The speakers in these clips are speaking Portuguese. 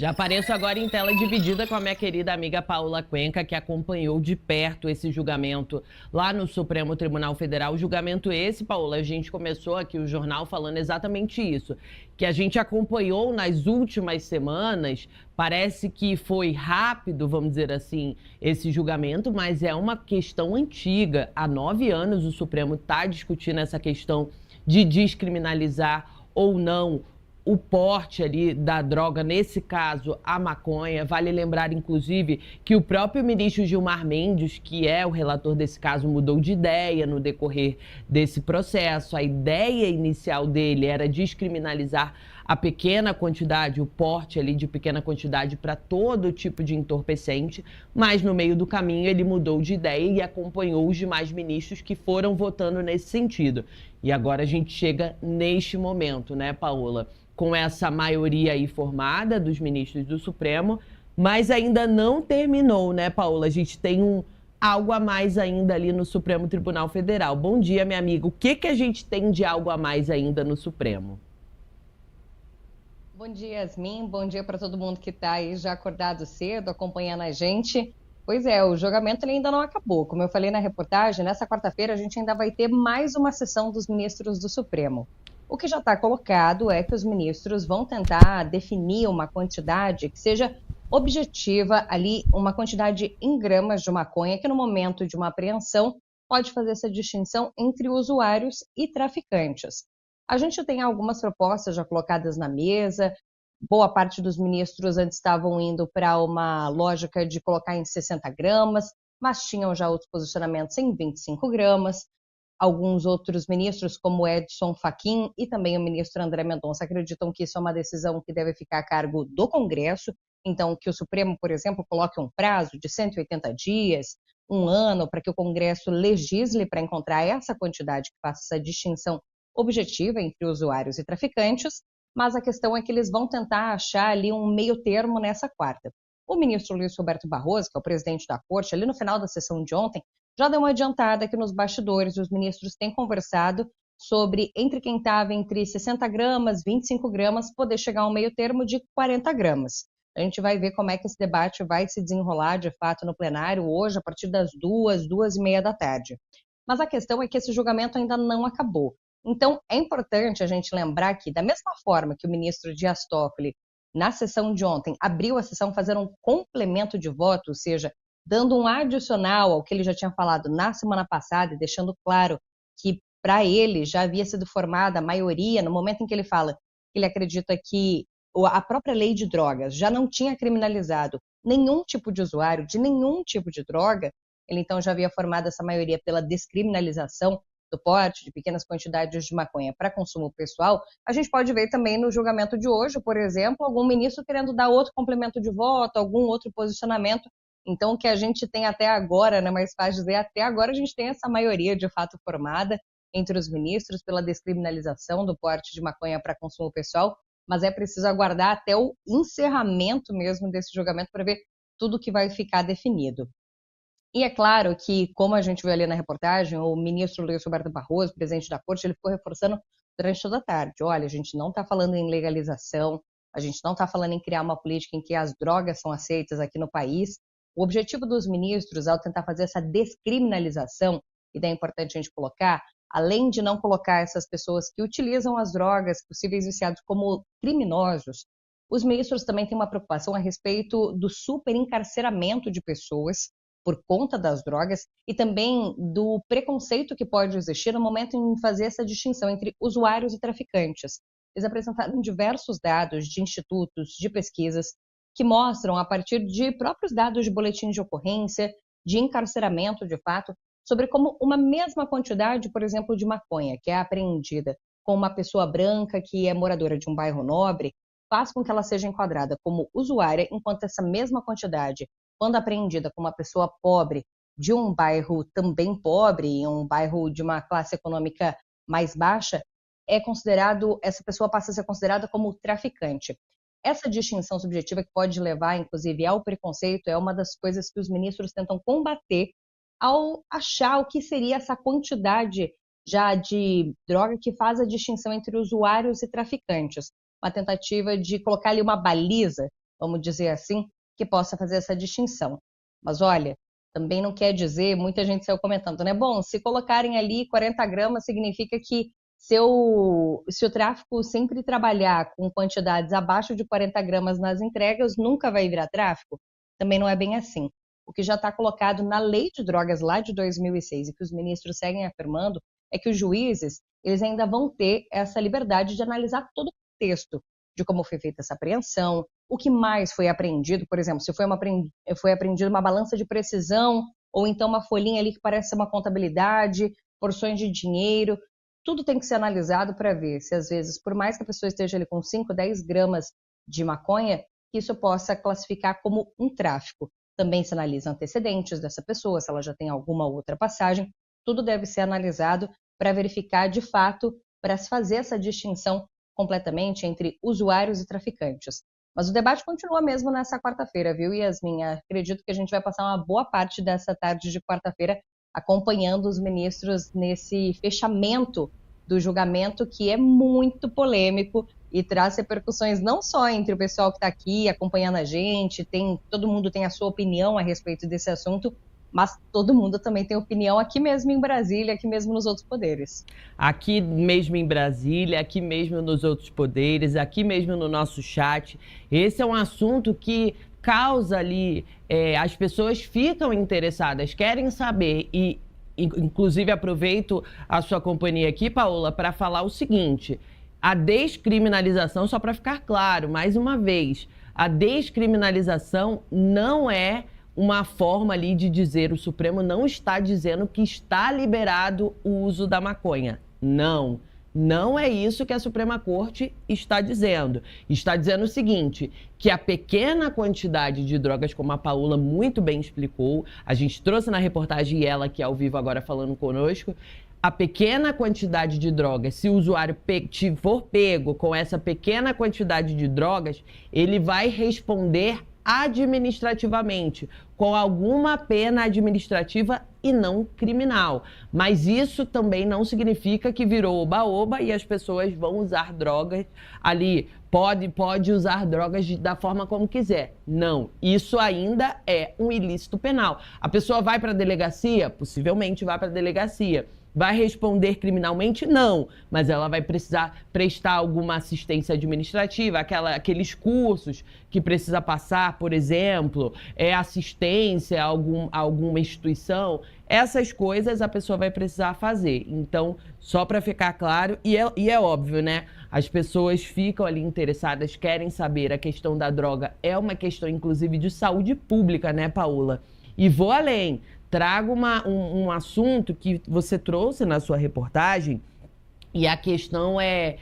Já apareço agora em tela dividida com a minha querida amiga Paula Cuenca, que acompanhou de perto esse julgamento lá no Supremo Tribunal Federal. Julgamento esse, Paula, a gente começou aqui o jornal falando exatamente isso, que a gente acompanhou nas últimas semanas. Parece que foi rápido, vamos dizer assim, esse julgamento, mas é uma questão antiga. Há 9 anos o Supremo está discutindo essa questão de descriminalizar ou não o porte ali da droga, nesse caso a maconha. Vale lembrar, inclusive, que o próprio ministro Gilmar Mendes, que é o relator desse caso, mudou de ideia no decorrer desse processo. A ideia inicial dele era descriminalizar a pequena quantidade, o porte ali de pequena quantidade para todo tipo de entorpecente, mas no meio do caminho ele mudou de ideia e acompanhou os demais ministros que foram votando nesse sentido. E agora a gente chega neste momento, né, Paola? Com essa maioria aí formada dos ministros do Supremo, mas ainda não terminou, né, Paola? A gente tem algo a mais ainda ali no Supremo Tribunal Federal. Bom dia, minha amiga. O que a gente tem de algo a mais ainda no Supremo? Bom dia, Yasmin. Bom dia para todo mundo que está aí já acordado cedo, acompanhando a gente. Pois é, o julgamento ele ainda não acabou. Como eu falei na reportagem, nessa quarta-feira a gente ainda vai ter mais uma sessão dos ministros do Supremo. O que já está colocado é que os ministros vão tentar definir uma quantidade que seja objetiva ali, uma quantidade em gramas de maconha, que no momento de uma apreensão pode fazer essa distinção entre usuários e traficantes. A gente tem algumas propostas já colocadas na mesa. Boa parte dos ministros antes estavam indo para uma lógica de colocar em 60 gramas, mas tinham já outros posicionamentos em 25 gramas. Alguns outros ministros, como Edson Fachin e também o ministro André Mendonça, acreditam que isso é uma decisão que deve ficar a cargo do Congresso. Então, que o Supremo, por exemplo, coloque um prazo de 180 dias, um ano, para que o Congresso legisle para encontrar essa quantidade que faça essa distinção objetiva entre usuários e traficantes, mas a questão é que eles vão tentar achar ali um meio termo nessa quarta. O ministro Luiz Roberto Barroso, que é o presidente da Corte, ali no final da sessão de ontem, já deu uma adiantada que nos bastidores os ministros têm conversado sobre entre quem estava entre 60 gramas, 25 gramas, poder chegar a um meio termo de 40 gramas. A gente vai ver como é que esse debate vai se desenrolar de fato no plenário hoje, a partir das 2h30 da tarde. Mas a questão é que esse julgamento ainda não acabou. Então, é importante a gente lembrar que, da mesma forma que o ministro Dias Toffoli, na sessão de ontem, abriu a sessão fazendo um complemento de voto, ou seja, dando um adicional ao que ele já tinha falado na semana passada e deixando claro que, para ele, já havia sido formada a maioria, no momento em que ele fala que ele acredita que a própria lei de drogas já não tinha criminalizado nenhum tipo de usuário de nenhum tipo de droga, ele então já havia formado essa maioria pela descriminalização do porte de pequenas quantidades de maconha para consumo pessoal. A gente pode ver também no julgamento de hoje, por exemplo, algum ministro querendo dar outro complemento de voto, algum outro posicionamento. Então, o que a gente tem até agora, né, mais fácil dizer, até agora a gente tem essa maioria de fato formada entre os ministros pela descriminalização do porte de maconha para consumo pessoal, mas é preciso aguardar até o encerramento mesmo desse julgamento para ver tudo que vai ficar definido. E é claro que, como a gente viu ali na reportagem, o ministro Luiz Roberto Barroso, presidente da Corte, ele ficou reforçando durante toda a tarde. Olha, a gente não está falando em legalização, a gente não está falando em criar uma política em que as drogas são aceitas aqui no país. O objetivo dos ministros, ao tentar fazer essa descriminalização, e daí é importante a gente colocar, além de não colocar essas pessoas que utilizam as drogas, possíveis viciados, como criminosos, os ministros também têm uma preocupação a respeito do superencarceramento de pessoas por conta das drogas e também do preconceito que pode existir no momento em fazer essa distinção entre usuários e traficantes. Eles apresentaram diversos dados de institutos, de pesquisas, que mostram, a partir de próprios dados de boletins de ocorrência, de encarceramento de fato, sobre como uma mesma quantidade, por exemplo, de maconha, que é apreendida com uma pessoa branca que é moradora de um bairro nobre, faz com que ela seja enquadrada como usuária, enquanto essa mesma quantidade, quando apreendida com uma pessoa pobre de um bairro também pobre, um bairro de uma classe econômica mais baixa, essa pessoa passa a ser considerada como traficante. Essa distinção subjetiva que pode levar, inclusive, ao preconceito é uma das coisas que os ministros tentam combater ao achar o que seria essa quantidade já de droga que faz a distinção entre usuários e traficantes. Uma tentativa de colocar ali uma baliza vamos dizer assim, que possa fazer essa distinção. Mas olha, também não quer dizer, muita gente saiu comentando, né? Bom, se colocarem ali 40 gramas, significa que se o tráfico sempre trabalhar com quantidades abaixo de 40 gramas nas entregas, nunca vai virar tráfico? Também não é bem assim. O que já está colocado na lei de drogas lá de 2006 e que os ministros seguem afirmando é que os juízes eles ainda vão ter essa liberdade de analisar todo o contexto de como foi feita essa apreensão, o que mais foi apreendido, por exemplo, se foi apreendido uma balança de precisão ou então uma folhinha ali que parece ser uma contabilidade, porções de dinheiro, tudo tem que ser analisado para ver se às vezes, por mais que a pessoa esteja ali com 5, 10 gramas de maconha, que isso possa classificar como um tráfico. Também se analisa antecedentes dessa pessoa, se ela já tem alguma outra passagem, tudo deve ser analisado para verificar de fato, para se fazer essa distinção completamente entre usuários e traficantes. Mas o debate continua mesmo nessa quarta-feira, viu, Yasmin? Acredito que a gente vai passar uma boa parte dessa tarde de quarta-feira acompanhando os ministros nesse fechamento do julgamento, que é muito polêmico e traz repercussões não só entre o pessoal que está aqui acompanhando a gente, todo mundo tem a sua opinião a respeito desse assunto, mas todo mundo também tem opinião aqui mesmo em Brasília, aqui mesmo nos outros poderes. Aqui mesmo em Brasília, aqui mesmo nos outros poderes, aqui mesmo no nosso chat. Esse é um assunto que causa ali, as pessoas ficam interessadas, querem saber e, inclusive, aproveito a sua companhia aqui, Paola, para falar o seguinte: a descriminalização, só para ficar claro, mais uma vez, a descriminalização não é uma forma ali de dizer, o Supremo não está dizendo que está liberado o uso da maconha. Não, não é isso que a Suprema Corte está dizendo. Está dizendo o seguinte, que a pequena quantidade de drogas, como a Paola muito bem explicou, a gente trouxe na reportagem e ela aqui ao vivo agora falando conosco, a pequena quantidade de drogas, se o usuário for pego com essa pequena quantidade de drogas, ele vai responder administrativamente, com alguma pena administrativa e não criminal. Mas isso também não significa que virou oba-oba e as pessoas vão usar drogas ali. Pode usar drogas da forma como quiser. Não, isso ainda é um ilícito penal. A pessoa vai para a delegacia? Possivelmente vai para a delegacia. Vai responder criminalmente? Não, mas ela vai precisar prestar alguma assistência administrativa, aqueles cursos que precisa passar, por exemplo, assistência a alguma instituição, essas coisas a pessoa vai precisar fazer. Então, só para ficar claro, e é óbvio, né? As pessoas ficam ali interessadas, querem saber, a questão da droga é uma questão, inclusive, de saúde pública, né, Paola? E vou além. Trago um assunto que você trouxe na sua reportagem e a questão é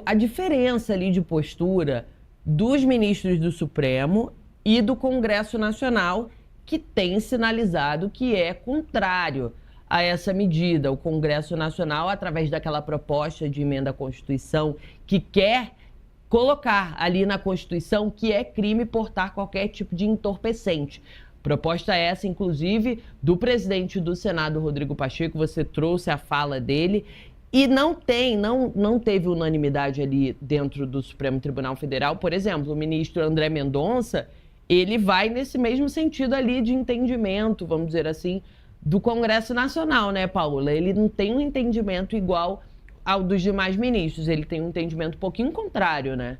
a diferença ali de postura dos ministros do Supremo e do Congresso Nacional, que tem sinalizado que é contrário a essa medida. O Congresso Nacional, através daquela proposta de emenda à Constituição, que quer colocar ali na Constituição que é crime portar qualquer tipo de entorpecente. Proposta essa, inclusive, do presidente do Senado, Rodrigo Pacheco, você trouxe a fala dele, e não teve unanimidade ali dentro do Supremo Tribunal Federal. Por exemplo, o ministro André Mendonça, ele vai nesse mesmo sentido ali de entendimento, vamos dizer assim, do Congresso Nacional, né, Paola? Ele não tem um entendimento igual ao dos demais ministros, ele tem um entendimento um pouquinho contrário, né?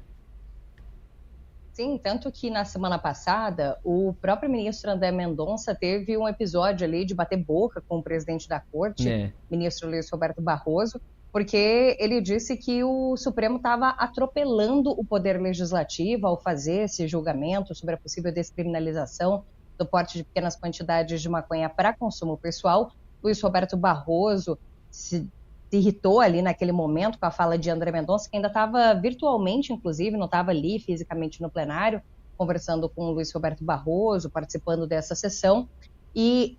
Sim, tanto que na semana passada, o próprio ministro André Mendonça teve um episódio ali de bater boca com o presidente da corte, ministro Luiz Roberto Barroso, porque ele disse que o Supremo estava atropelando o poder legislativo ao fazer esse julgamento sobre a possível descriminalização do porte de pequenas quantidades de maconha para consumo pessoal. Luiz Roberto Barroso se irritou ali naquele momento com a fala de André Mendonça, que ainda estava virtualmente, inclusive, não estava ali fisicamente no plenário, conversando com o Luiz Roberto Barroso, participando dessa sessão. E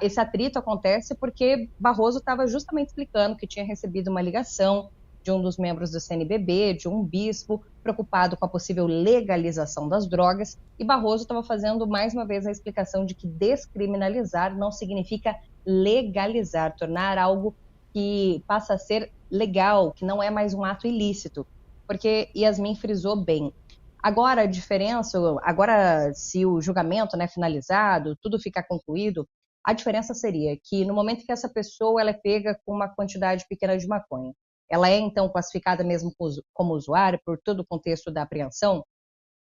esse atrito acontece porque Barroso estava justamente explicando que tinha recebido uma ligação de um dos membros do CNBB, de um bispo, preocupado com a possível legalização das drogas, e Barroso estava fazendo mais uma vez a explicação de que descriminalizar não significa legalizar, tornar algo que passa a ser legal, que não é mais um ato ilícito. Porque Yasmin frisou bem, Agora, a diferença, agora se o julgamento, né, finalizado, tudo ficar concluído, a diferença seria que no momento que essa pessoa ela é pega com uma quantidade pequena de maconha, ela é então classificada mesmo como usuário por todo o contexto da apreensão,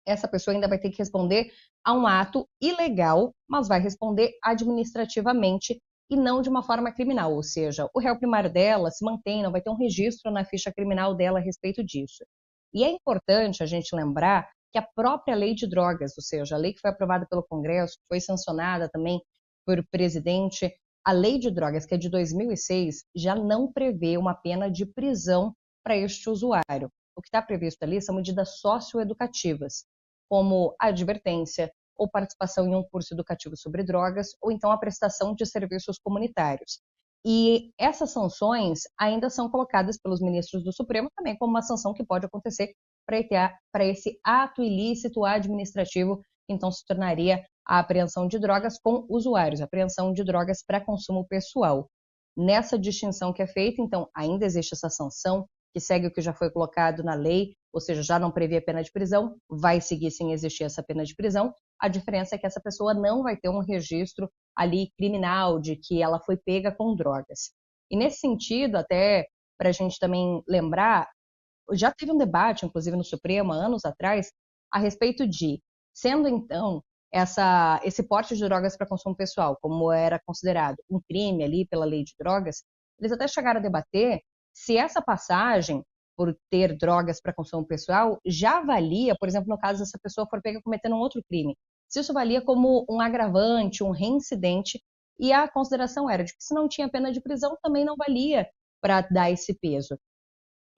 essa pessoa ainda vai ter que responder a um ato ilegal, mas vai responder administrativamente e não de uma forma criminal, ou seja, o réu primário dela se mantém, não vai ter um registro na ficha criminal dela a respeito disso. E é importante a gente lembrar que a própria lei de drogas, ou seja, a lei que foi aprovada pelo Congresso, foi sancionada também por presidente, a lei de drogas, que é de 2006, já não prevê uma pena de prisão para este usuário. O que está previsto ali são medidas socioeducativas, como a advertência ou participação em um curso educativo sobre drogas, ou então a prestação de serviços comunitários. E essas sanções ainda são colocadas pelos ministros do Supremo também como uma sanção que pode acontecer para esse ato ilícito administrativo, que então se tornaria a apreensão de drogas com usuários, apreensão de drogas para consumo pessoal. Nessa distinção que é feita, então, ainda existe essa sanção, que segue o que já foi colocado na lei, ou seja, já não prevê pena de prisão, vai seguir sem existir essa pena de prisão. A diferença é que essa pessoa não vai ter um registro ali criminal de que ela foi pega com drogas. E nesse sentido, até para a gente também lembrar, já teve um debate, inclusive no Supremo, há anos atrás, a respeito de, sendo então esse porte de drogas para consumo pessoal, como era considerado um crime ali pela lei de drogas, eles até chegaram a debater se essa passagem por ter drogas para consumo pessoal já valia, por exemplo, no caso dessa pessoa for pega cometendo um outro crime, se isso valia como um agravante, um reincidente, e a consideração era de que se não tinha pena de prisão, também não valia para dar esse peso.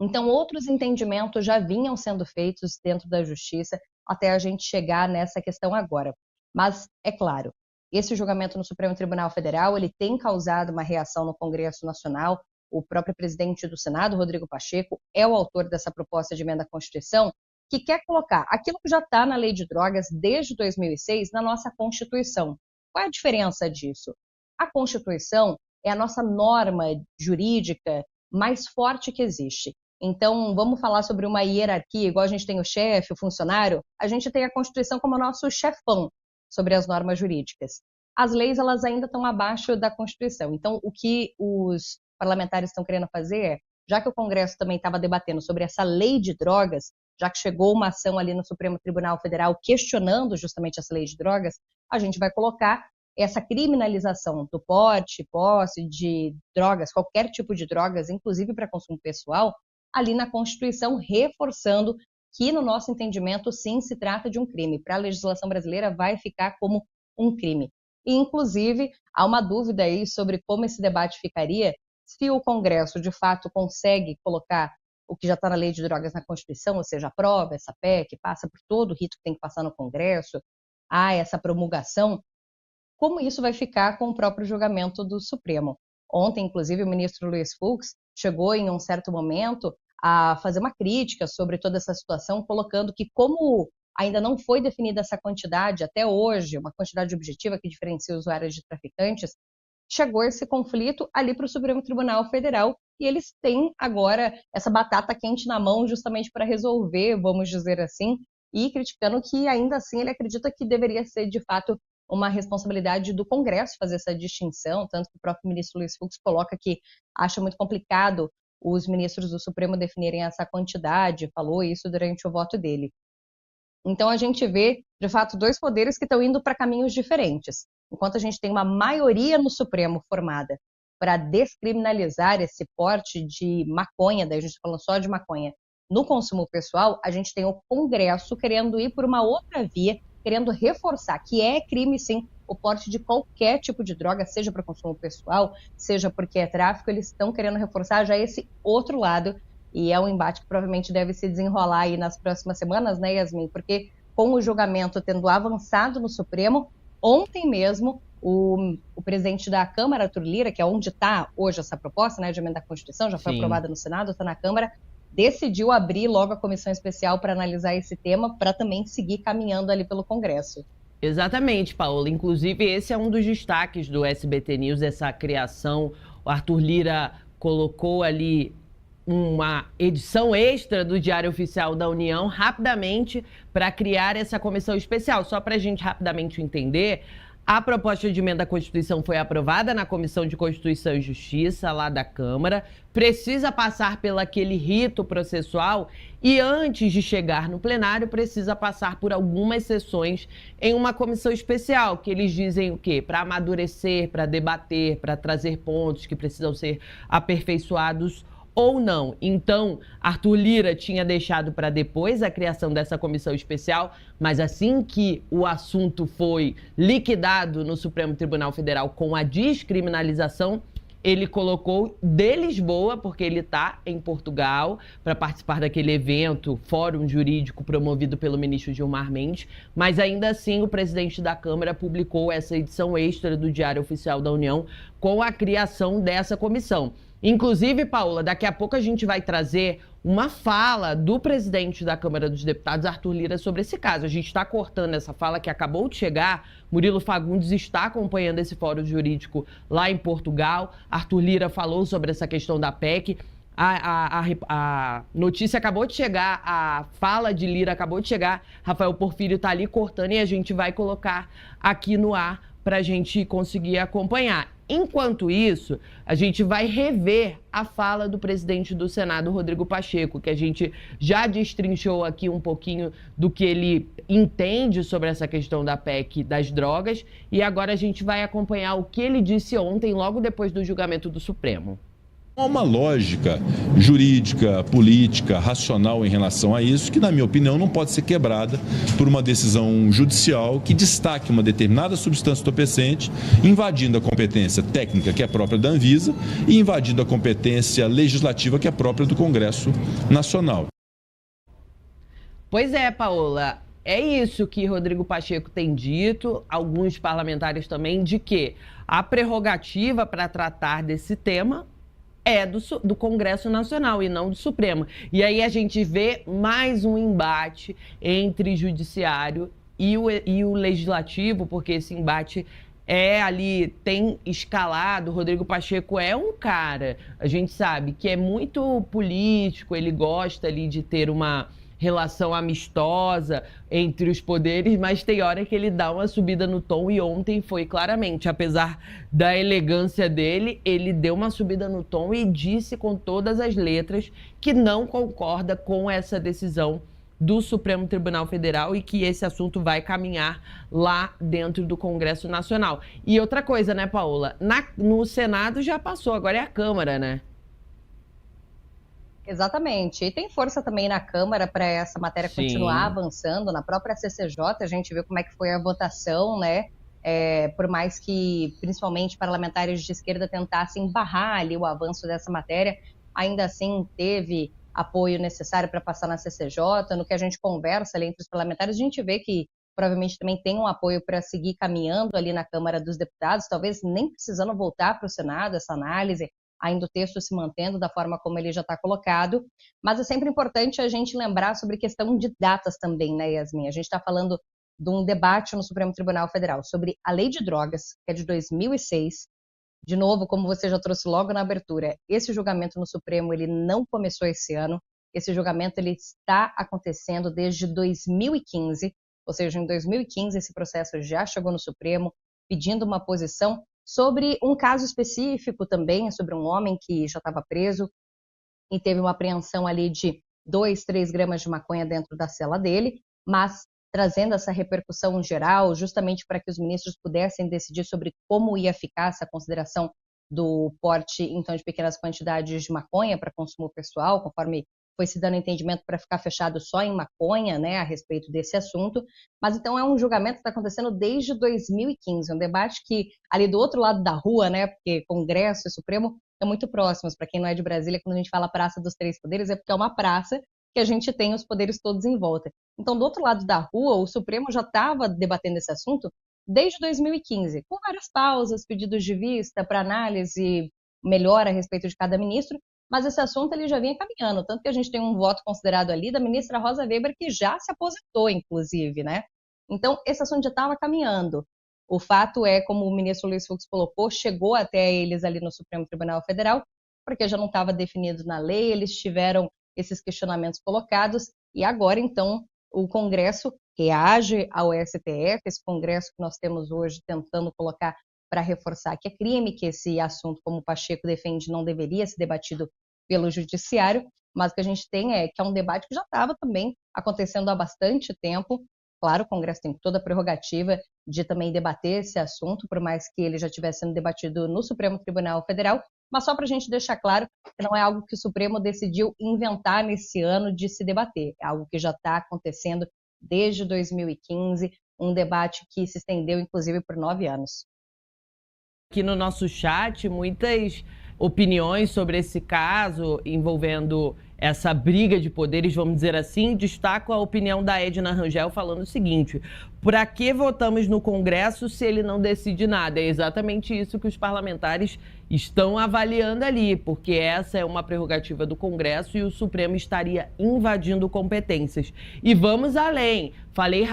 Então, outros entendimentos já vinham sendo feitos dentro da justiça até a gente chegar nessa questão agora. Mas, é claro, esse julgamento no Supremo Tribunal Federal, ele tem causado uma reação no Congresso Nacional. O próprio presidente do Senado, Rodrigo Pacheco, é o autor dessa proposta de emenda à Constituição, que quer colocar aquilo que já está na Lei de Drogas desde 2006 na nossa Constituição. Qual é a diferença disso? A Constituição é a nossa norma jurídica mais forte que existe. Então, vamos falar sobre uma hierarquia, igual a gente tem o chefe, o funcionário, a gente tem a Constituição como nosso chefão sobre as normas jurídicas. As leis, elas ainda estão abaixo da Constituição. Então, o que os parlamentares estão querendo fazer é, já que o Congresso também estava debatendo sobre essa lei de drogas, já que chegou uma ação ali no Supremo Tribunal Federal questionando justamente essa lei de drogas, a gente vai colocar essa criminalização do porte, posse de drogas, qualquer tipo de drogas, inclusive para consumo pessoal, ali na Constituição, reforçando que, no nosso entendimento, sim, se trata de um crime. Para a legislação brasileira, vai ficar como um crime. E, inclusive, há uma dúvida aí sobre como esse debate ficaria se o Congresso, de fato, consegue colocar o que já está na lei de drogas na Constituição, ou seja, aprova essa PEC, passa por todo o rito que tem que passar no Congresso, há essa promulgação, como isso vai ficar com o próprio julgamento do Supremo. Ontem, inclusive, o ministro Luiz Fux chegou em um certo momento a fazer uma crítica sobre toda essa situação, colocando que como ainda não foi definida essa quantidade até hoje, uma quantidade objetiva que diferencia usuários de traficantes, chegou esse conflito ali para o Supremo Tribunal Federal e eles têm agora essa batata quente na mão justamente para resolver, vamos dizer assim, e criticando que ainda assim ele acredita que deveria ser de fato uma responsabilidade do Congresso fazer essa distinção, tanto que o próprio ministro Luiz Fux coloca que acha muito complicado os ministros do Supremo definirem essa quantidade, falou isso durante o voto dele. Então a gente vê, de fato, dois poderes que estão indo para caminhos diferentes. Enquanto a gente tem uma maioria no Supremo formada para descriminalizar esse porte de maconha, daí a gente está falando só de maconha, no consumo pessoal, a gente tem o Congresso querendo ir por uma outra via, querendo reforçar que é crime, sim, o porte de qualquer tipo de droga, seja para consumo pessoal, seja porque é tráfico, eles estão querendo reforçar já esse outro lado, e é um embate que provavelmente deve se desenrolar aí nas próximas semanas, né, Yasmin? Porque com o julgamento tendo avançado no Supremo, ontem mesmo o presidente da Câmara, Arthur Lira, que é onde está hoje essa proposta, né, de emenda à Constituição, já foi aprovada no Senado, está na Câmara, decidiu abrir logo a comissão especial para analisar esse tema, para também seguir caminhando ali pelo Congresso. Exatamente, Paola. Inclusive, esse é um dos destaques do SBT News, essa criação. O Arthur Lira colocou ali uma edição extra do Diário Oficial da União rapidamente para criar essa comissão especial. Só para a gente rapidamente entender, a proposta de emenda à Constituição foi aprovada na Comissão de Constituição e Justiça, lá da Câmara, precisa passar pelo aquele rito processual e, antes de chegar no plenário, precisa passar por algumas sessões em uma comissão especial, que eles dizem o quê? Para amadurecer, para debater, para trazer pontos que precisam ser aperfeiçoados ou não. Então, Arthur Lira tinha deixado para depois a criação dessa comissão especial, mas assim que o assunto foi liquidado no Supremo Tribunal Federal com a descriminalização, ele colocou de Lisboa, porque ele está em Portugal, para participar daquele evento, fórum jurídico promovido pelo ministro Gilmar Mendes, mas ainda assim o presidente da Câmara publicou essa edição extra do Diário Oficial da União com a criação dessa comissão. Inclusive, Paula, daqui a pouco a gente vai trazer uma fala do presidente da Câmara dos Deputados, Arthur Lira, sobre esse caso. A gente está cortando essa fala que acabou de chegar. Murilo Fagundes está acompanhando esse fórum jurídico lá em Portugal. Arthur Lira falou sobre essa questão da PEC. A notícia acabou de chegar, a fala de Lira acabou de chegar. Rafael Porfírio está ali cortando e a gente vai colocar aqui no ar para a gente conseguir acompanhar. Enquanto isso, a gente vai rever a fala do presidente do Senado, Rodrigo Pacheco, que a gente já destrinchou aqui um pouquinho do que ele entende sobre essa questão da PEC das drogas, e agora a gente vai acompanhar o que ele disse ontem, logo depois do julgamento do Supremo. Há uma lógica jurídica, política, racional em relação a isso, que, na minha opinião, não pode ser quebrada por uma decisão judicial que destaque uma determinada substância entorpecente, invadindo a competência técnica, que é própria da Anvisa, e invadindo a competência legislativa, que é própria do Congresso Nacional. Pois é, Paola. É isso que Rodrigo Pacheco tem dito, alguns parlamentares também, de que a prerrogativa para tratar desse tema é do Congresso Nacional e não do Supremo. E aí a gente vê mais um embate entre Judiciário e o Legislativo, porque esse embate tem escalado. Rodrigo Pacheco é um cara, a gente sabe, que é muito político, ele gosta ali de ter uma relação amistosa entre os poderes, mas tem hora que ele dá uma subida no tom, e ontem foi claramente, apesar da elegância dele, ele deu uma subida no tom e disse com todas as letras que não concorda com essa decisão do Supremo Tribunal Federal e que esse assunto vai caminhar lá dentro do Congresso Nacional. E outra coisa, né, Paola? No Senado já passou, agora é a Câmara, né? Exatamente. E tem força também na Câmara para essa matéria Sim. continuar avançando. Na própria CCJ, a gente viu como é que foi a votação, né? Por mais que, principalmente, parlamentares de esquerda tentassem barrar ali o avanço dessa matéria, ainda assim teve apoio necessário para passar na CCJ. No que a gente conversa ali entre os parlamentares, a gente vê que provavelmente também tem um apoio para seguir caminhando ali na Câmara dos Deputados, talvez nem precisando voltar para o Senado essa análise, ainda o texto se mantendo da forma como ele já está colocado, mas é sempre importante a gente lembrar sobre questão de datas também, né, Yasmin? A gente está falando de um debate no Supremo Tribunal Federal sobre a Lei de Drogas, que é de 2006. De novo, como você já trouxe logo na abertura, esse julgamento no Supremo ele não começou esse ano, esse julgamento ele está acontecendo desde 2015, ou seja, em 2015 esse processo já chegou no Supremo, pedindo uma posição sobre um caso específico também, sobre um homem que já estava preso e teve uma apreensão ali de 2, 3 gramas de maconha dentro da cela dele, mas trazendo essa repercussão geral, justamente para que os ministros pudessem decidir sobre como ia ficar essa consideração do porte, então, de pequenas quantidades de maconha para consumo pessoal, conforme foi se dando entendimento para ficar fechado só em maconha, né, a respeito desse assunto. Mas então é um julgamento que está acontecendo desde 2015, um debate que ali do outro lado da rua, né, porque Congresso e Supremo estão muito próximos. Para quem não é de Brasília, quando a gente fala Praça dos Três Poderes, é porque é uma praça que a gente tem os poderes todos em volta. Então, do outro lado da rua, o Supremo já estava debatendo esse assunto desde 2015, com várias pausas, pedidos de vista para análise melhor a respeito de cada ministro, mas esse assunto ele já vinha caminhando, tanto que a gente tem um voto considerado ali da ministra Rosa Weber, que já se aposentou, inclusive, né? Então, esse assunto já estava caminhando. O fato é, como o ministro Luiz Fux colocou, chegou até eles ali no Supremo Tribunal Federal, porque já não estava definido na lei, eles tiveram esses questionamentos colocados, e agora, então, o Congresso reage ao STF, esse Congresso que nós temos hoje tentando colocar para reforçar que é crime, que esse assunto, como o Pacheco defende, não deveria ser debatido pelo Judiciário, mas o que a gente tem é que é um debate que já estava também acontecendo há bastante tempo. Claro, o Congresso tem toda a prerrogativa de também debater esse assunto, por mais que ele já estivesse sendo debatido no Supremo Tribunal Federal, mas só para a gente deixar claro que não é algo que o Supremo decidiu inventar nesse ano de se debater, é algo que já está acontecendo desde 2015, um debate que se estendeu, inclusive, por 9 anos. Aqui no nosso chat, muitas opiniões sobre esse caso envolvendo essa briga de poderes, vamos dizer assim. Destaco a opinião da Edna Rangel falando o seguinte: para que votamos no Congresso se ele não decide nada? É exatamente isso que os parlamentares estão avaliando ali, porque essa é uma prerrogativa do Congresso e o Supremo estaria invadindo competências. E vamos além. Falei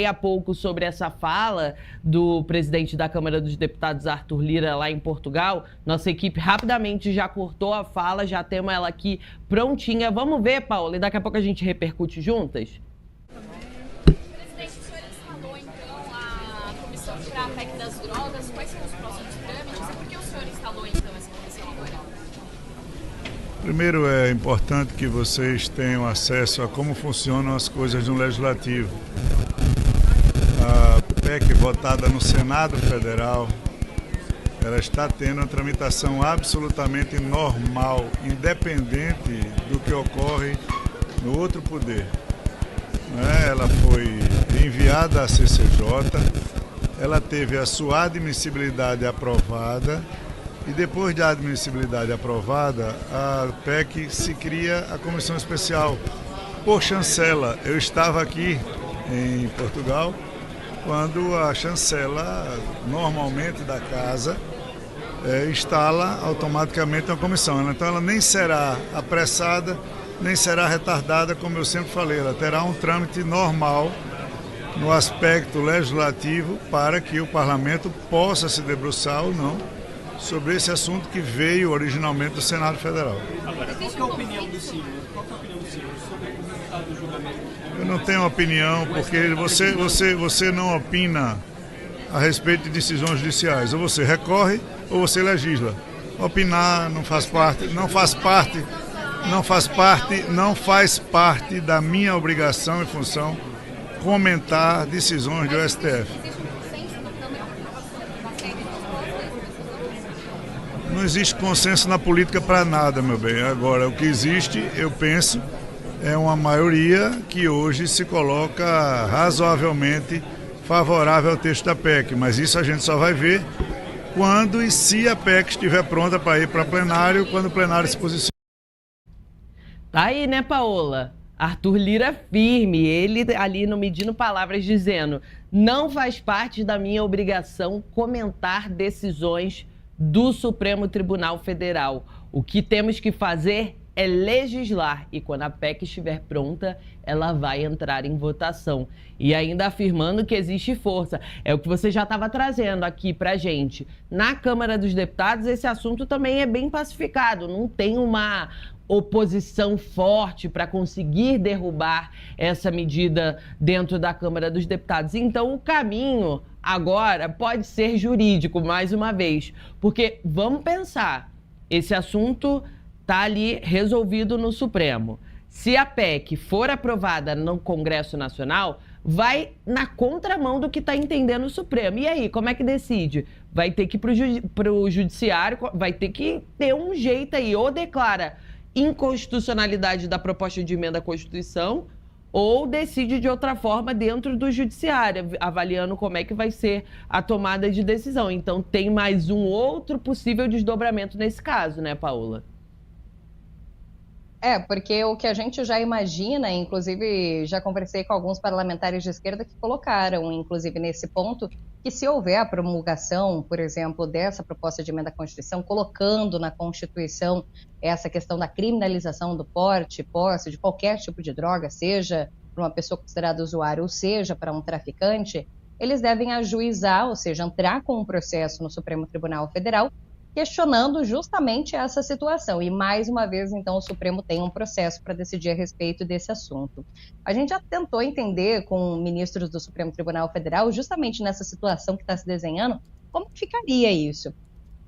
há pouco sobre essa fala do presidente da Câmara dos Deputados, Arthur Lira, lá em Portugal. Nossa equipe rapidamente já cortou a fala, já temos ela aqui prontinha. Vamos ver, Paula, e daqui a pouco a gente repercute juntas? Presidente, o senhor instalou, então, a comissão para a PEC das drogas. Quais são os próximos trâmites e por que o senhor instalou, então, essa comissão agora? Primeiro, é importante que vocês tenham acesso a como funcionam as coisas no Legislativo. A PEC votada no Senado Federal, ela está tendo uma tramitação absolutamente normal, independente do que ocorre no outro poder. Ela foi enviada à CCJ, ela teve a sua admissibilidade aprovada e depois da admissibilidade aprovada, a PEC se cria a comissão especial por chancela. Eu estava aqui em Portugal quando a chancela, normalmente da casa, instala automaticamente uma comissão. Então ela nem será apressada, nem será retardada, como eu sempre falei. Ela terá um trâmite normal no aspecto legislativo para que o parlamento possa se debruçar ou não sobre esse assunto que veio originalmente do Senado Federal. Agora, qual é a opinião do senhor? Sobre o resultado do julgamento? Eu não tenho opinião, porque você não opina a respeito de decisões judiciais. Ou você recorre ou você legisla. Opinar não faz parte da minha obrigação e função comentar decisões do STF. Não existe consenso na política para nada, meu bem. Agora, o que existe, eu penso, é uma maioria que hoje se coloca razoavelmente favorável ao texto da PEC. Mas isso a gente só vai ver quando e se a PEC estiver pronta para ir para plenário, quando o plenário se posiciona. Tá aí, né, Paola? Arthur Lira firme, ele ali no Medindo Palavras dizendo: não faz parte da minha obrigação comentar decisões do Supremo Tribunal Federal. O que temos que fazer é legislar e quando a PEC estiver pronta, ela vai entrar em votação. E ainda afirmando que existe força. É o que você já estava trazendo aqui pra gente. Na Câmara dos Deputados, esse assunto também é bem pacificado. Não tem uma oposição forte para conseguir derrubar essa medida dentro da Câmara dos Deputados. Então, o caminho agora pode ser jurídico, mais uma vez. Porque, vamos pensar, esse assunto está ali resolvido no Supremo. Se a PEC for aprovada no Congresso Nacional, vai na contramão do que está entendendo o Supremo. E aí, como é que decide? Vai ter que ir para o Judiciário, vai ter que ter um jeito aí, ou declara inconstitucionalidade da proposta de emenda à Constituição, ou decide de outra forma dentro do Judiciário, avaliando como é que vai ser a tomada de decisão. Então, tem mais um outro possível desdobramento nesse caso, né, Paola? Porque o que a gente já imagina, inclusive já conversei com alguns parlamentares de esquerda que colocaram, inclusive nesse ponto, que se houver a promulgação, por exemplo, dessa proposta de emenda à Constituição, colocando na Constituição essa questão da criminalização do porte, posse de qualquer tipo de droga, seja para uma pessoa considerada usuária ou seja para um traficante, eles devem ajuizar, ou seja, entrar com um processo no Supremo Tribunal Federal questionando justamente essa situação. E, mais uma vez, então, o Supremo tem um processo para decidir a respeito desse assunto. A gente já tentou entender com ministros do Supremo Tribunal Federal, justamente nessa situação que está se desenhando, como que ficaria isso.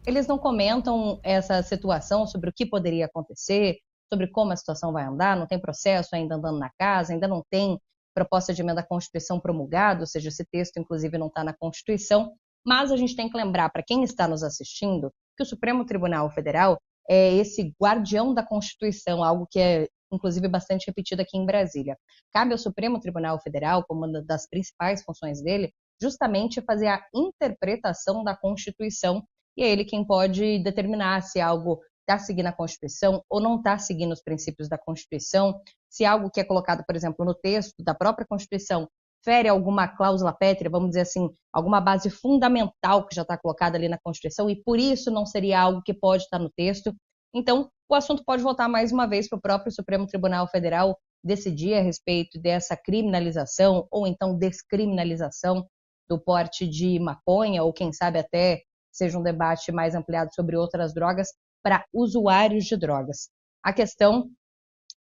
Eles não comentam essa situação sobre o que poderia acontecer, sobre como a situação vai andar, não tem processo ainda andando na casa, ainda não tem proposta de emenda à Constituição promulgada, ou seja, esse texto, inclusive, não está na Constituição, mas a gente tem que lembrar, para quem está nos assistindo, que o Supremo Tribunal Federal é esse guardião da Constituição, algo que é, inclusive, bastante repetido aqui em Brasília. Cabe ao Supremo Tribunal Federal, como uma das principais funções dele, justamente fazer a interpretação da Constituição, e é ele quem pode determinar se algo está seguindo a Constituição ou não está seguindo os princípios da Constituição, se algo que é colocado, por exemplo, no texto da própria Constituição fere alguma cláusula pétrea, vamos dizer assim, alguma base fundamental que já está colocada ali na Constituição, e por isso não seria algo que pode estar no texto. Então, o assunto pode voltar mais uma vez para o próprio Supremo Tribunal Federal decidir a respeito dessa criminalização ou então descriminalização do porte de maconha, ou quem sabe até seja um debate mais ampliado sobre outras drogas para usuários de drogas. A questão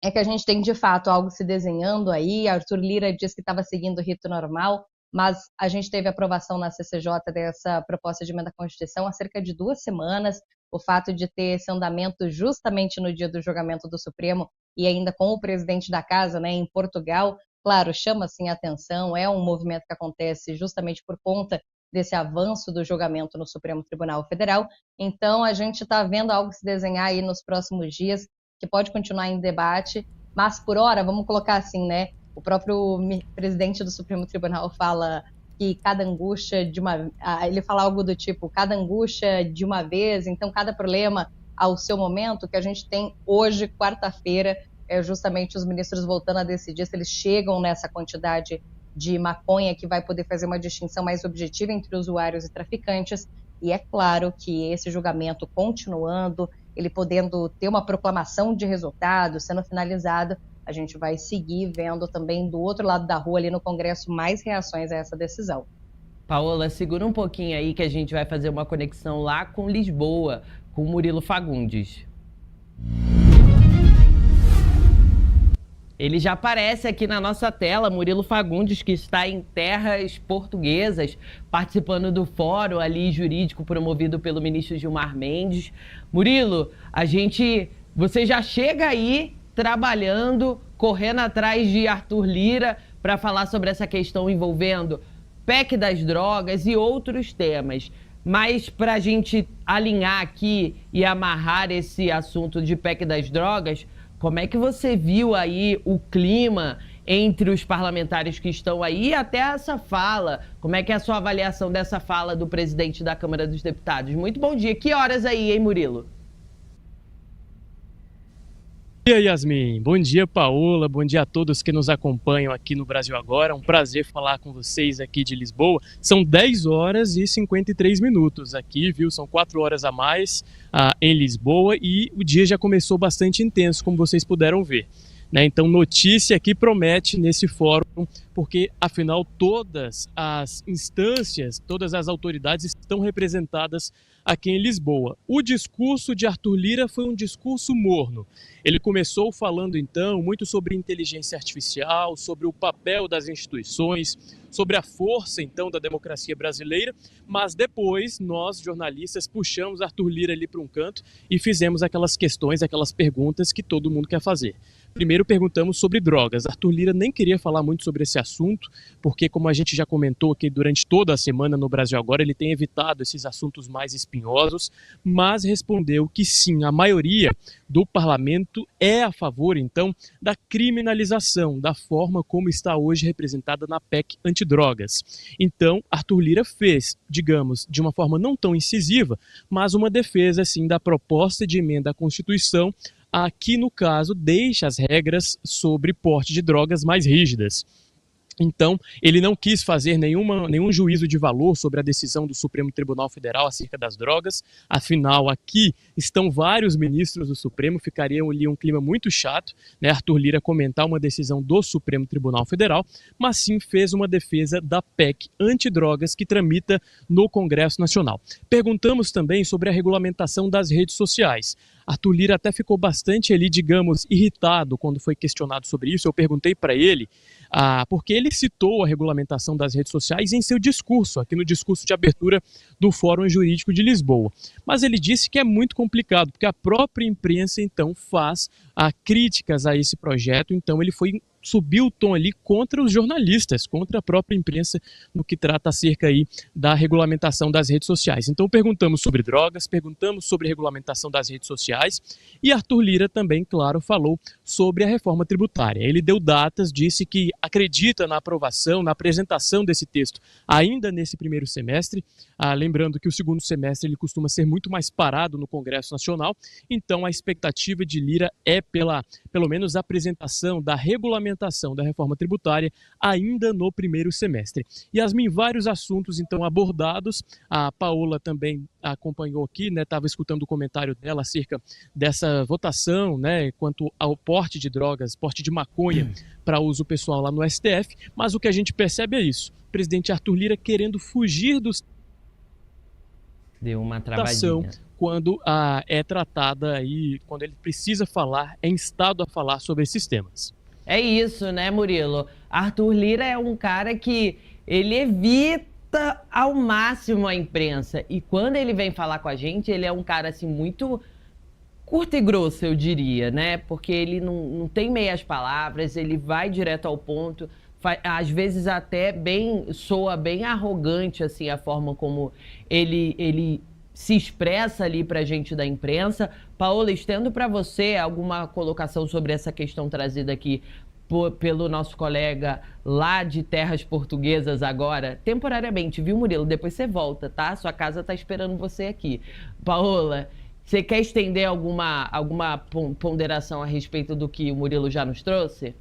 é que a gente tem, de fato, algo se desenhando aí. Arthur Lira disse que estava seguindo o rito normal, mas a gente teve aprovação na CCJ dessa proposta de emenda à Constituição há cerca de 2 semanas. O fato de ter esse andamento justamente no dia do julgamento do Supremo e ainda com o presidente da casa, né, em Portugal, claro, chama sim a atenção, é um movimento que acontece justamente por conta desse avanço do julgamento no Supremo Tribunal Federal. Então, a gente está vendo algo se desenhar aí nos próximos dias, que pode continuar em debate, mas por hora, vamos colocar assim, né? O próprio presidente do Supremo Tribunal fala que cada angústia de uma... Ele fala algo do tipo, cada angústia de uma vez, então cada problema ao seu momento. Que a gente tem hoje, quarta-feira, é justamente os ministros voltando a decidir se eles chegam nessa quantidade de maconha que vai poder fazer uma distinção mais objetiva entre usuários e traficantes. E é claro que esse julgamento continuando, ele podendo ter uma proclamação de resultado, sendo finalizado, a gente vai seguir vendo também do outro lado da rua, ali no Congresso, mais reações a essa decisão. Paola, segura um pouquinho aí que a gente vai fazer uma conexão lá com Lisboa, com Murilo Fagundes. Ele já aparece aqui na nossa tela, Murilo Fagundes, que está em terras portuguesas, participando do fórum ali jurídico promovido pelo ministro Gilmar Mendes. Murilo, você já chega aí trabalhando, correndo atrás de Arthur Lira para falar sobre essa questão envolvendo PEC das drogas e outros temas. Mas para a gente alinhar aqui e amarrar esse assunto de PEC das drogas, como é que você viu aí o clima entre os parlamentares que estão aí e até essa fala? Como é que é a sua avaliação dessa fala do presidente da Câmara dos Deputados? Muito bom dia. Que horas aí, hein, Murilo? Bom dia, Yasmin. Bom dia, Paola. Bom dia a todos que nos acompanham aqui no Brasil Agora. É um prazer falar com vocês aqui de Lisboa. São 10 horas e 53 minutos aqui, viu? São 4 horas a mais em Lisboa e o dia já começou bastante intenso, como vocês puderam ver. Então, notícia que promete nesse fórum, porque, afinal, todas as instâncias, todas as autoridades estão representadas aqui em Lisboa. O discurso de Arthur Lira foi um discurso morno. Ele começou falando, então, muito sobre inteligência artificial, sobre o papel das instituições, sobre a força, então, da democracia brasileira, mas depois nós, jornalistas, puxamos Arthur Lira ali para um canto e fizemos aquelas questões, aquelas perguntas que todo mundo quer fazer. Primeiro perguntamos sobre drogas. Arthur Lira nem queria falar muito sobre esse assunto, porque, como a gente já comentou aqui durante toda a semana no Brasil Agora, ele tem evitado esses assuntos mais espinhosos, mas respondeu que sim, a maioria do parlamento é a favor, então, da criminalização, da forma como está hoje representada na PEC antidrogas. Então, Arthur Lira fez, digamos, de uma forma não tão incisiva, mas uma defesa, assim, da proposta de emenda à Constituição, aqui, no caso, deixa as regras sobre porte de drogas mais rígidas. Então, ele não quis fazer nenhum juízo de valor sobre a decisão do Supremo Tribunal Federal acerca das drogas. Afinal, aqui estão vários ministros do Supremo, ficaria ali um clima muito chato, né? Arthur Lira comentar uma decisão do Supremo Tribunal Federal, mas sim fez uma defesa da PEC antidrogas que tramita no Congresso Nacional. Perguntamos também sobre a regulamentação das redes sociais. Arthur Lira até ficou bastante ali, digamos, irritado quando foi questionado sobre isso. Eu perguntei para ele, porque ele citou a regulamentação das redes sociais em seu discurso, aqui no discurso de abertura do Fórum Jurídico de Lisboa. Mas ele disse que é muito complicado, porque a própria imprensa, então, faz críticas a esse projeto, então ele subiu o tom ali contra os jornalistas, contra a própria imprensa, no que trata acerca aí da regulamentação das redes sociais. Então perguntamos sobre drogas, perguntamos sobre regulamentação das redes sociais e Arthur Lira também, claro, falou sobre a reforma tributária. Ele deu datas, disse que acredita na aprovação, na apresentação desse texto ainda nesse primeiro semestre, lembrando que o segundo semestre ele costuma ser muito mais parado no Congresso Nacional, então a expectativa de Lira é pelo menos a apresentação da regulamentação da reforma tributária ainda no primeiro semestre. Yasmin, vários assuntos então abordados, a Paola também acompanhou aqui, né, estava escutando o comentário dela acerca dessa votação, né, quanto ao porte de drogas, porte de maconha para uso pessoal lá no STF, mas o que a gente percebe é isso, o presidente Arthur Lira querendo fugir dos Deu uma travadinha. Quando é tratada aí, quando ele precisa falar, é instado a falar sobre esses temas. É isso, né, Murilo? Arthur Lira é um cara que ele evita ao máximo a imprensa. E quando ele vem falar com a gente, ele é um cara, assim, muito curto e grosso, eu diria, né? Porque ele não tem meias palavras, ele vai direto ao ponto. Às vezes até soa bem arrogante, assim, a forma como ele se expressa ali pra gente da imprensa. Paola, estendo para você alguma colocação sobre essa questão trazida aqui pelo nosso colega lá de terras portuguesas agora, temporariamente, viu, Murilo? Depois você volta, tá? Sua casa tá esperando você aqui. Paola, você quer estender alguma ponderação a respeito do que o Murilo já nos trouxe?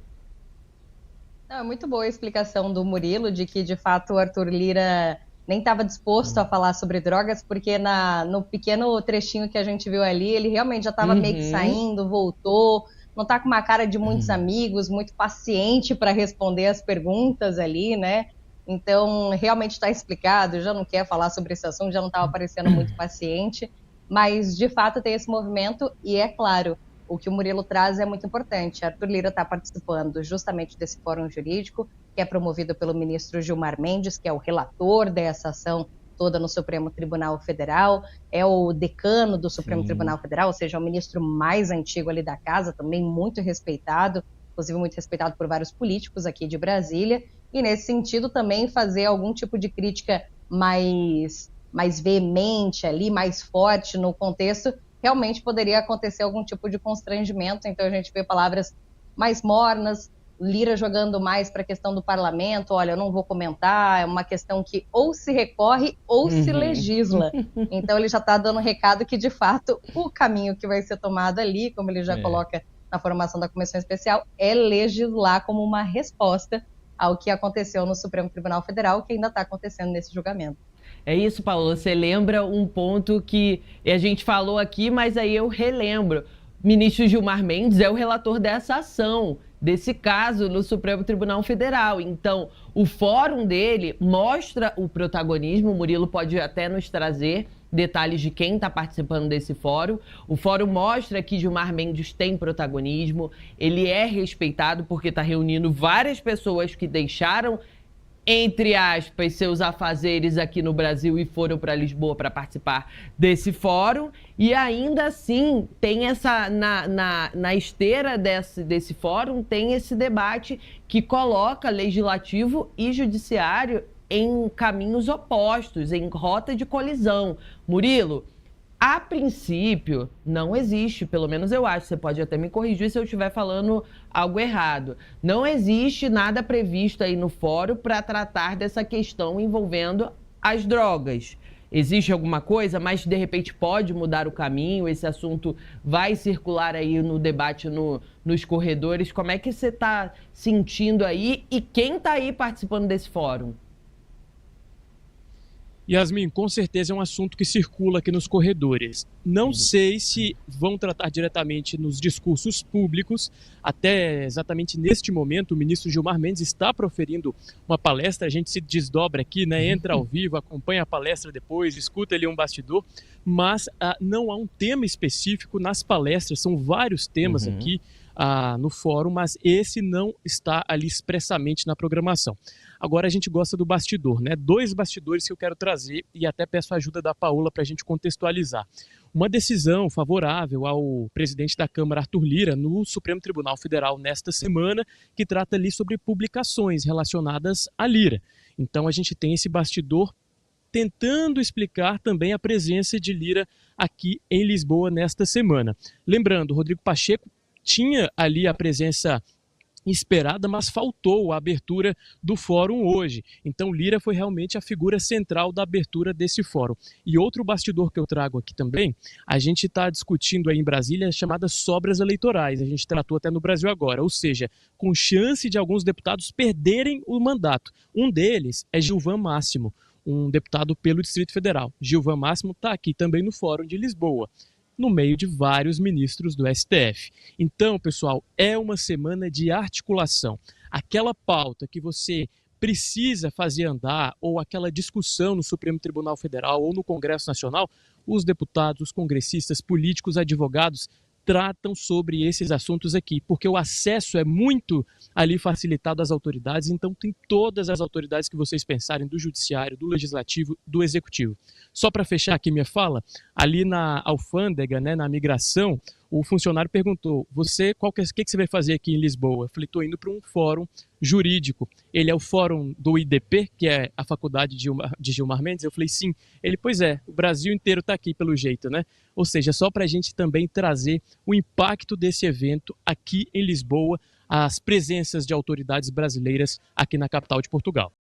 Não, é muito boa a explicação do Murilo de que, de fato, o Arthur Lira nem estava disposto a falar sobre drogas, porque no pequeno trechinho que a gente viu ali, ele realmente já estava meio que saindo, voltou, não está com uma cara de muitos amigos, muito paciente para responder as perguntas ali, né? Então, realmente está explicado, já não quer falar sobre esse assunto, já não estava parecendo muito paciente, mas, de fato, tem esse movimento e, é claro, o que o Murilo traz é muito importante. Arthur Lira está participando justamente desse fórum jurídico, que é promovido pelo ministro Gilmar Mendes, que é o relator dessa ação toda no Supremo Tribunal Federal, é o decano do Supremo Tribunal Federal, ou seja, é o ministro mais antigo ali da casa, também muito respeitado, inclusive muito respeitado por vários políticos aqui de Brasília, e nesse sentido também fazer algum tipo de crítica mais veemente ali, mais forte no contexto, realmente poderia acontecer algum tipo de constrangimento, então a gente vê palavras mais mornas, Lira jogando mais para a questão do parlamento, olha, eu não vou comentar, é uma questão que ou se recorre ou se legisla. Então ele já está dando um recado que, de fato, o caminho que vai ser tomado ali, como ele já coloca na formação da Comissão Especial, é legislar como uma resposta ao que aconteceu no Supremo Tribunal Federal, que ainda está acontecendo nesse julgamento. É isso, Paulo, você lembra um ponto que a gente falou aqui, mas aí eu relembro. O ministro Gilmar Mendes é o relator dessa ação, desse caso no Supremo Tribunal Federal. Então, o fórum dele mostra o protagonismo, o Murilo pode até nos trazer detalhes de quem está participando desse fórum. O fórum mostra que Gilmar Mendes tem protagonismo, ele é respeitado porque está reunindo várias pessoas que deixaram, entre aspas, seus afazeres aqui no Brasil e foram para Lisboa para participar desse fórum. E ainda assim, tem na esteira desse fórum, tem esse debate que coloca legislativo e judiciário em caminhos opostos, em rota de colisão. Murilo, a princípio, não existe, pelo menos eu acho, você pode até me corrigir se eu estiver falando algo errado. Não existe nada previsto aí no fórum para tratar dessa questão envolvendo as drogas. existe alguma coisa, mas de repente pode mudar o caminho, esse assunto vai circular aí no debate nos corredores. Como é que você está sentindo aí e quem está aí participando desse fórum? Yasmin, com certeza é um assunto que circula aqui nos corredores. Não sei se vão tratar diretamente nos discursos públicos. Até exatamente neste momento, o ministro Gilmar Mendes está proferindo uma palestra. A gente se desdobra aqui, né? Entra ao vivo, acompanha a palestra depois, escuta ali um bastidor. Mas não há um tema específico nas palestras. São vários temas aqui no fórum, mas esse não está ali expressamente na programação. Agora a gente gosta do bastidor, né? 2 bastidores que eu quero trazer e até peço a ajuda da Paola para a gente contextualizar. Uma decisão favorável ao presidente da Câmara, Arthur Lira, no Supremo Tribunal Federal nesta semana, que trata ali sobre publicações relacionadas a Lira. Então a gente tem esse bastidor tentando explicar também a presença de Lira aqui em Lisboa nesta semana. Lembrando, Rodrigo Pacheco tinha ali a presença esperada, mas faltou a abertura do fórum hoje. Então Lira foi realmente a figura central da abertura desse fórum. E outro bastidor que eu trago aqui também, a gente está discutindo aí em Brasília as chamadas sobras eleitorais. A gente tratou até no Brasil Agora, ou seja, com chance de alguns deputados perderem o mandato. Um deles é Gilvan Máximo, um deputado pelo Distrito Federal. Gilvan Máximo está aqui também no Fórum de Lisboa, no meio de vários ministros do STF. Então, pessoal, é uma semana de articulação. Aquela pauta que você precisa fazer andar, ou aquela discussão no Supremo Tribunal Federal ou no Congresso Nacional, os deputados, os congressistas, políticos, advogados tratam sobre esses assuntos aqui, porque o acesso é muito ali facilitado às autoridades, então tem todas as autoridades que vocês pensarem, do Judiciário, do Legislativo, do Executivo. Só para fechar aqui minha fala, ali na alfândega, né, na migração, o funcionário perguntou, o que você vai fazer aqui em Lisboa? Eu falei, estou indo para um fórum jurídico. Ele é o fórum do IDP, que é a faculdade de Gilmar Mendes? Eu falei, sim. Ele, pois é, o Brasil inteiro está aqui pelo jeito, né? Ou seja, só para a gente também trazer o impacto desse evento aqui em Lisboa, as presenças de autoridades brasileiras aqui na capital de Portugal.